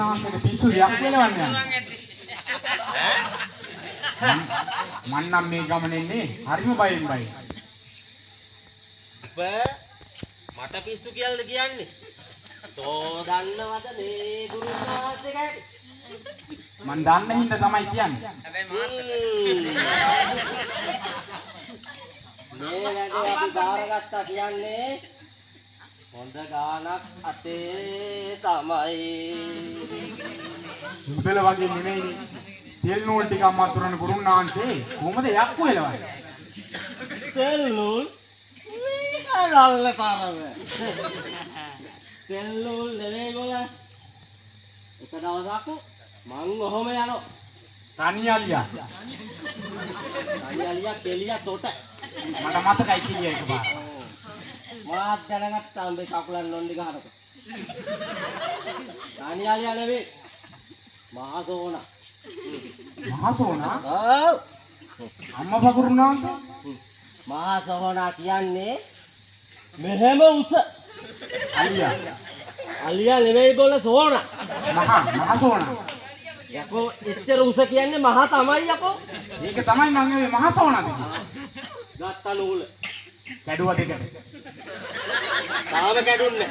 ගුරුනාන්සේගේ පිස්සු දෙයක් වෙනවන්නේ. මන් නම් මේ ගමනේ ඉන්නේ හරිම බයෙන් බයි. මට පිස්සු කියලාද කියන්නේ? තෝ දන්නවද මේ ගුරුනාන්සේ ගැන? මන් දන්න හින්දා තමයි කියන්නේ. මේ වැඩේ අපි බාරගත්තා කියන්නේ හොඳ ගානක් අතේ තමයි. උඹල වගේ නෙමෙයි. තෙල් නූල් ටිකක් මතුරන ගුරුනාන්සේ කොහමද යක්කු එලවන්නේ? තෙල් නූල් මේකලල්ල පාරව. තෙල් නූල් නෙවෙයි ගොල්ල. එක දවසක් මං ඔහොම යනවා. තනියලියා. තනියලියා කෙලියා තොට. මට මතකයි කිලිය එකපාර. මාත් දැනගත්තා උඹේ කකුලන් නොන්ඩි ගහනකොට. තනියලියා නෙවෙයි. මහසෝනා. මහසෝනා? ඔව්. අම්මා පගුරුනාන්සේ? මහසෝනා කියන්නේ මෙහෙම උස. අලියා. අලියා නෙවෙයි බොල සෝනා. මහසෝනා. යකෝ එච්චර උස කියන්නේ මහා තමයි යකෝ. ඒක තමයි මම මේ මහසෝනාද කියන්නේ. ගත්තා නූල. කැඩුවා දෙකට. තාම කැඩුන්නේ.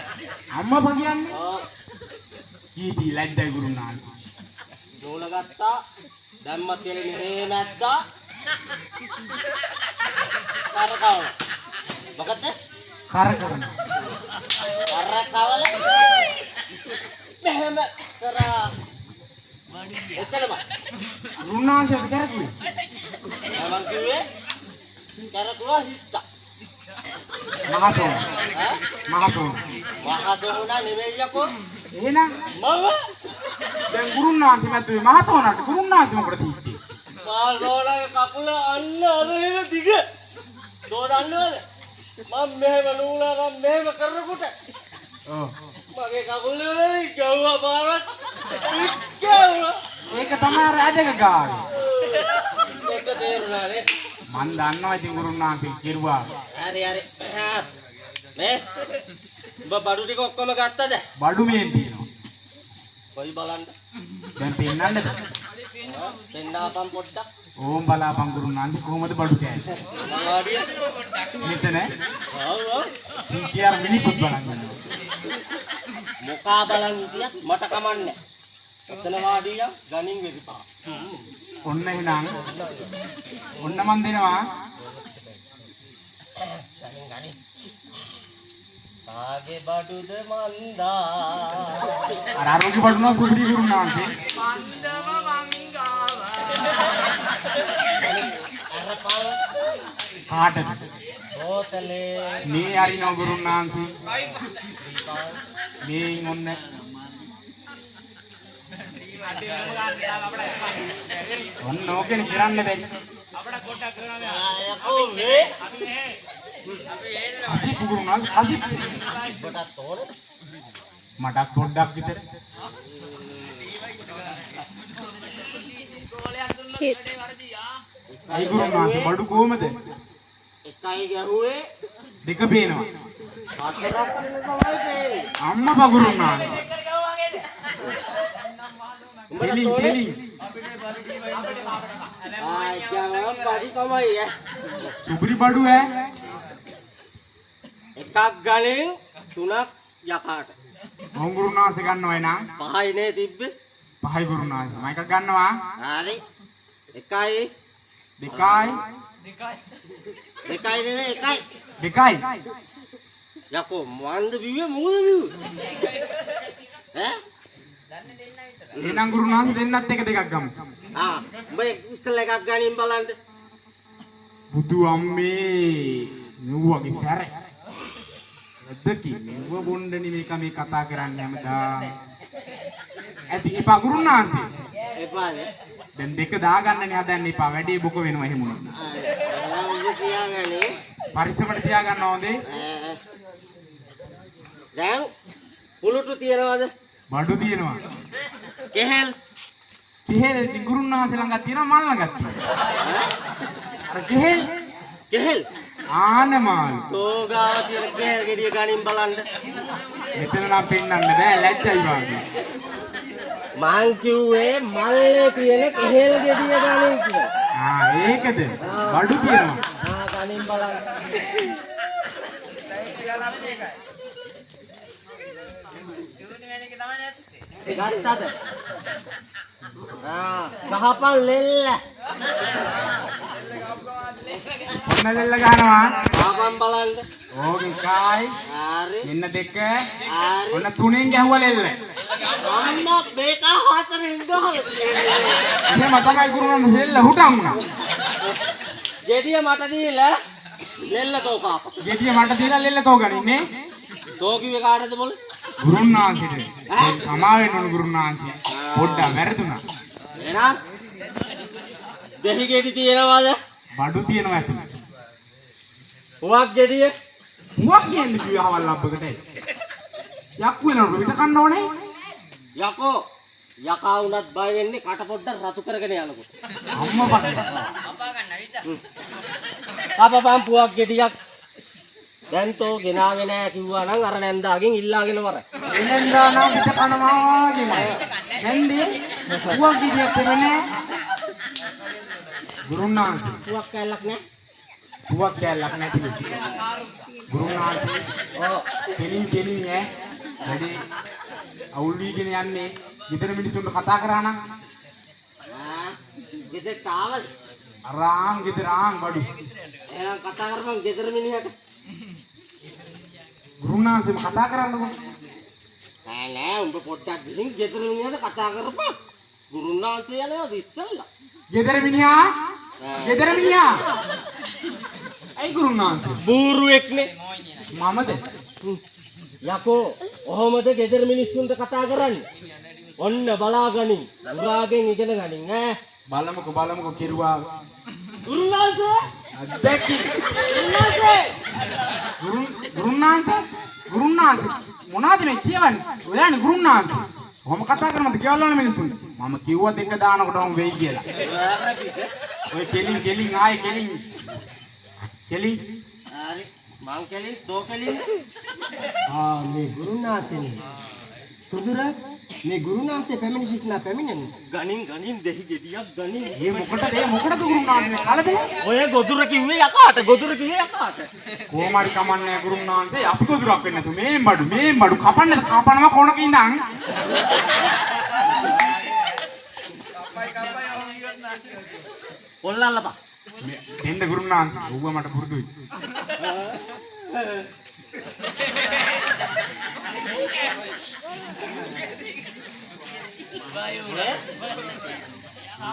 අම්මා පග කියන්නේ? ඔව්. කීටි ලැජ්ජයි ගුරුනාන්සේ. නූල ගත්තා. දැම්මත් කියලා මෙහෙ නැද්දා. කරකවල. මොකද? කරකවන. කරකවල. මෙහෙම කරා. එතනම. ගුරුනාන්සේ කරකුවේ. මම කිව්වේ කරකුවා හිට්ටා. මහසෝනා. ඈ? මහසෝනා නෙවෙයි යකෝ. එහෙනම් මම දැන් ගුරුනාන්සේ මැද්දුවේ මහසෝනාට ගුරුනාන්සේ මොකටද හිටියේ? මහසෝනාගේ කකුල අන්න අරගෙන දිග. දෝ දන්නවද? මම මෙහෙම නූලා මම මෙහෙම කරනකොට ඔව්. මගේ කකුල වල ගැව්වා පාරක්. ගැව්වා. ඒක තමයි රාජක ගානේ. ඒක තේරුණා නේ. මන් දන්නවා ඉතින් ගුරුනාන්සේ කිරුවා. හරි හරි. මේ ඔබ බඩු ටික ඔක්කොම ගත්තද? බඩු මේන් තියෙනවා. කොයි බලන්න. දැන් පෙන්නන්නද? දෙන්නාපම් පොඩ්ඩක්. ඕම් බලාපන් ගුරුනාන්සේ කොහොමද බඩු කෑන්නේ? වාඩිය. මෙතන ඔව් ඔව්. කියාර මිනිස්සුත් බලන්න. මොකා බලන් හිටියා මට කමන්නේ. එතන වාඩිය ගණින් වෙදිපා. ඔන්න එහෙනම් ඔන්න මන් දෙනවා. ගණින්. කාගේ බඩුද මන්දා. අර අරුගේ බඩු නම් සුපිරි ගුරුනාන්සේ. මන්දම මංගාව. අර පාව කාටද? බෝතලේ මේ හරිනව ගුරුනාන්සේ. මේ ඔන්න ඔන්න ඕකෙන් කරන්න බැරි. යකෝ මේ අසි ගුරුනාන්සේ අසි කොටත් තෝර මටත් පොඩ්ඩක් විතර. අයි ගුරුනාන්සේ බඩු කොහමද? එකයි ගැහුවේ දෙක පේනවා. හතරක් තමයි පේන්නේ. අම්මා පගුරුනාන්සේ. කෙලින් කෙලින්. ආ බඩි තමයි ඈ. සුපිරි බඩු ඈ. එකක් ගණන් තුනක් යකාට. මොන් ගුරුනාන්සේ ගන්නවයි නා. පහයි නේ තිබ්බේ. පහයි ගුරුනාන්සේ. මම එකක් ගන්නවා. හරි. එකයි දෙකයි. දෙකයි නෙමෙයි එකයි. දෙකයි. යකෝ මන්ද බිව්වේ මූද බිව්වේ? ඈ? එහෙනම් ගුරුනාන්සේ දෙන්නත් එක දෙකක් ගමු. ආ උඹ ඉස්සෙල්ලා එකක් ගණන් බලන්න. බුදු අම්මේ නුවගේ සැර. නැද්දකි නුව බොණ්ඩනි මේක මේ කතා කරන්නේ හැමදාම. ඇති එපා ගුරුනාන්සේ. එපානේ. දැන් දෙක දාගන්නනේ හදන්න එපා. වැඩි බොක වෙනවා එහෙම උනොත්. ආ උඹ තියාගන්නේ. පරිස්සමට තියාගන්න ඕනේ. දැන් පුලුටු තියනවද? බඩු තියෙනවා. කෙහෙල් කෙහෙල් ඉතින් ගුරුනාන්සේ ළඟක් තියෙනවා මල් ළඟක් තියෙනවා. අර කෙහෙල් කෙහෙල් ආනමාල්. තෝගාව තියෙන කෙහෙල් ගෙඩිය ගණන් බලන්න. මෙතන නම් පෙන්වන්න බෑ ලැජ්ජයි වාගේ. මං කිව්වේ මල්ලේ තියෙන කෙහෙල් ගෙඩිය ගනින් කියලා. ඒකද බඩු තියෙනවා. ගනින් බලන්න. ගත්තද? ගහපන් ලෙල්ල. ඔන්න ලෙල්ල ගහනවා. ගහපන් බලන්න. ඕකේ එකයි. හරි. මෙන්න දෙක. හරි. ඔන්න තුනෙන් ගැහුවා ලෙල්ල. අන්න මේක හතරෙන් ගහලා තියෙන්නේ. එහෙම තමයි ගුරුනාන්ද ලෙල්ල හුටම් වුණා. ගෙඩිය මට දීලා ලෙල්ල තෝ කාප. ගෙඩිය මට දීලා ලෙල්ල තෝ ගනින්නේ. තෝ කිව්වේ කාටද බොල? ගුරුනාන්සිට. සමා වෙන්න ඕන ගුරුනාන්සි. පොඩ්ඩක් වැරදුනා. එහෙනම් දෙහි ගෙඩි තියනවාද? බඩු තියෙනවා ඇතුළේ. හුවක් ගෙඩිය? හුවක් කියන්නේ කිව්ව අවල් ලබ්බකට. යක්කු වෙනකොට පිට කන්න ඕනේ. යකෝ යකා වුණත් බය වෙන්නේ කට පොඩ්ඩක් රතු කරගෙන යනකොට. අම්මා බක්ක. අපපම් පුවක් ගෙඩියක් දැන් තෝ ගෙනාවේ නෑ කිව්වා නම් අර නැන්දාගෙන් ඉල්ලාගෙන වර. එනන්දා නම් පිට කනවා වගේමයි. නැන්දේ හුවක් ගෙඩියක් වෙන්නේ. ගුරුනාන්සි පුවක් කැල්ලක් නෑ. හුවක් කැල්ලක් නැතිලු. ගුරුනාන්සි කෙලින් ඈ වැඩි අවුල් වීගෙන යන්නේ ගෙදර මිනිස්සුන්ට කතා කරා නම් ගෙදරට ආවද? අරාම් ගෙදර ආන් බඩු. එහෙනම් කතා කරපන් ගෙදර මිනිහට. ගුරුනාන්සිම කතා කරන්නකෝ. නෑ උඹ පොඩ්ඩක් ගිහින් ගෙදර මිනිහට කතා කරපන්. ගුරුනාන්සේ යනවා ඉස්සෙල්ලා. ගෙදර මිනිහා ඇයි ගුරුනාන්සි බූරුවෙක්නේ. මමද යකෝ ඔහොමද ගෙදර මිනිස්සුන්ට කතා කරන්නේ? ඔන්න බලාගනින්. උරාගෙන් ඉගෙන ගනින් ඈ. බලමුකෝ කෙරුවා. ගුරුනාන්සේ අද්දකි. ගුරුනාන්සි මොනවද මේ කියවන්නේ? ඔයානේ ගුරුනාන්සි. කොහොම කතා කරනවද කියලා වල මිනිස්සුන්ට. මම කිව්වා දෙක දානකොටම වෙයි කියලා. ඔය කෙලින් ආයේ කෙලින්. හරි මං කෙලින් තෝ කෙලින්. මේ ගුරුනාන්සේ සුදුර මේ ගුරුනාන්සේ පැමිණි සිටිනා පැමිණෙන්නේ. ගනින් දෙහි ගෙඩියක් ගනින්. මොකටද ගුරුනාන්සේ කලබල? ඔය ගොදුර කිව්වේ යකාට. කොහොම හරි කමන්නේ ගුරුනාන්සේ අපි ගොදුරක් වෙන්නේ නැතු. මේ බඩු කපනවා කොනක ඉඳන්. පොල්ලල්ලපා. දෙන්න ගුරුනාන්සේ. ඌව මට පුරුදුයි.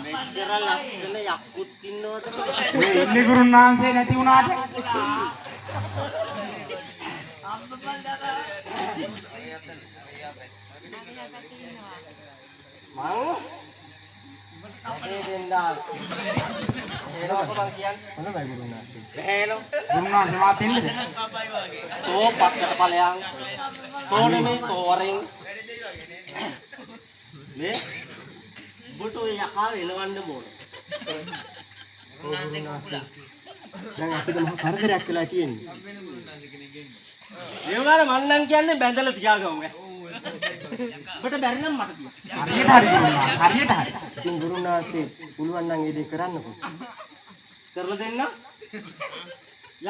මෙච්චර ලස්සන යක්කුත් ඉන්නවද? ඔය ඉන්නේ ගුරුනාන්සේ නැති වුණාට. අපේ දෙන්නා. ඒනකොට මං කියන්නේ මොනවයි ගුරුනාන්සේ? බෑනෝ. ගුරුනාන්සේ මාත් එන්නද? තෝ පස්සට ඵලයන්. තෝනේ තෝරෙන්. මේ බොටෝ යකා එලවන්න ඕන. දැන් අපිට මහ කරදරයක් වෙලා තියෙන්නේ. ඒ වුණාට මං නම් කියන්නේ බැඳලා තියාගමු ඈ. ඔබට බැරි නම් මට කියන්න. හරියට හරි. ඉතින් ගුරුනාන්සේ පුළුවන් නම් ඒ දේ කරන්නකෝ. කරලා දෙන්න.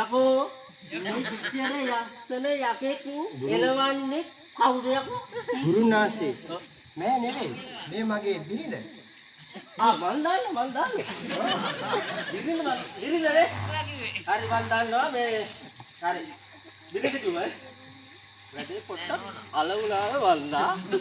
යකෝ මේ පිටියර යස්සන යකෙක් එලවන්නේ කවුද යකෝ? ගුරුනාන්සේ මෑ නෙවෙයි. මේ මගේ බිරිඳ. මන් දාන්න. ඉරිදනේ. හරි මන් දාන්නවා මේ හරි. බිරිඳ කිව්වා. වැඩේ පොට්ටක් අලවුලාව වන්දා.